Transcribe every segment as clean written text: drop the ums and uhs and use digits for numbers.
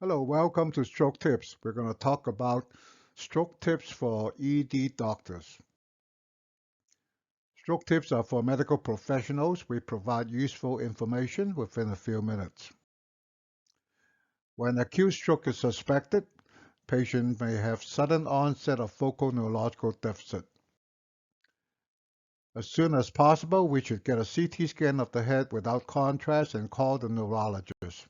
Hello, welcome to Stroke Tips. We're going to talk about stroke tips for ED doctors. Stroke tips are for medical professionals. We provide useful information within a few minutes. When acute stroke is suspected, patient may have sudden onset of focal neurological deficit. As soon as possible, we should get a CT scan of the head without contrast and call the neurologist.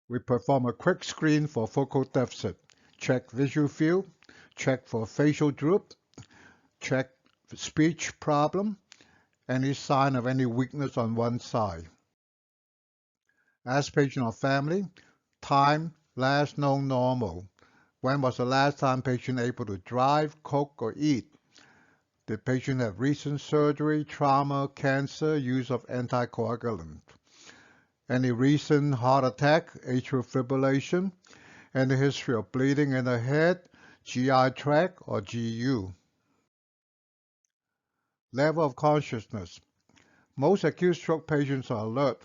We perform a quick screen for focal deficit. Check visual field, check for facial droop, check speech problem, any sign of any weakness on one side. Ask patient or family, time last known normal. When was the last time patient able to drive, cook, or eat? Did patient have recent surgery, trauma, cancer, use of anticoagulant? Any recent heart attack, atrial fibrillation, any history of bleeding in the head, GI tract, or GU? Level of consciousness. Most acute stroke patients are alert,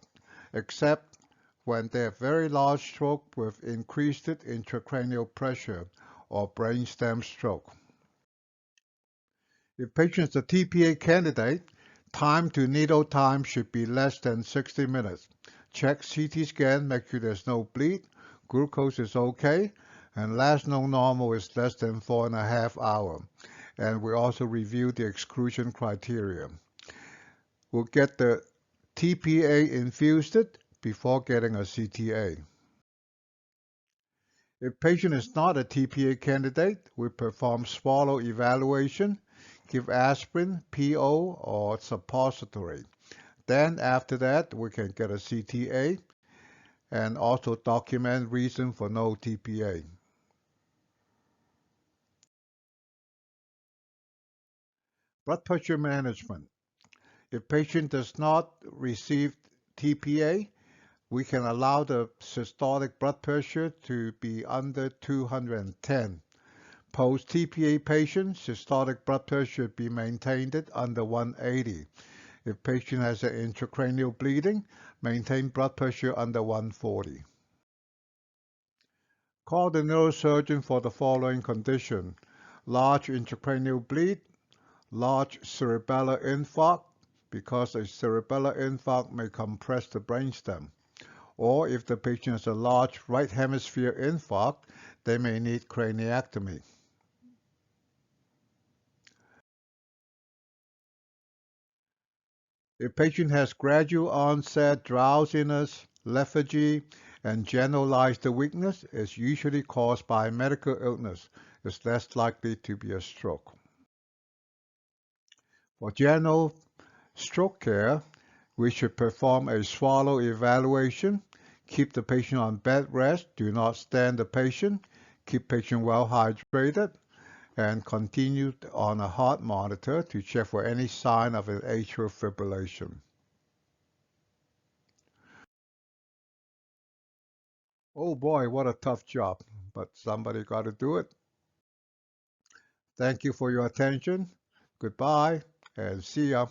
except when they have very large stroke with increased intracranial pressure or brainstem stroke. If patient is a TPA candidate, time to needle time should be less than 60 minutes. Check CT scan, make sure there's no bleed, glucose is okay, and last known normal is less than 4.5 hours. And we also review the exclusion criteria. We'll get the TPA infused before getting a CTA. If patient is not a TPA candidate, we perform swallow evaluation, give aspirin, PO, or suppository. Then after that, we can get a CTA and also document reason for no TPA. Blood pressure management. If patient does not receive TPA, we can allow the systolic blood pressure to be under 210. Post-TPA patients, systolic blood pressure should be maintained at under 180. If patient has an intracranial bleeding, maintain blood pressure under 140. Call the neurosurgeon for the following condition: large intracranial bleed, large cerebellar infarct, because a cerebellar infarct may compress the brainstem. Or if the patient has a large right hemisphere infarct, they may need craniectomy. If patient has gradual onset drowsiness, lethargy, and generalized weakness, is usually caused by medical illness. It's less likely to be a stroke. For general stroke care, we should perform a swallow evaluation, keep the patient on bed rest, do not stand the patient, keep patient well hydrated, and continue on a heart monitor to check for any sign of an atrial fibrillation. Oh boy, what a tough job, but somebody got to do it. Thank you for your attention. Goodbye and see ya.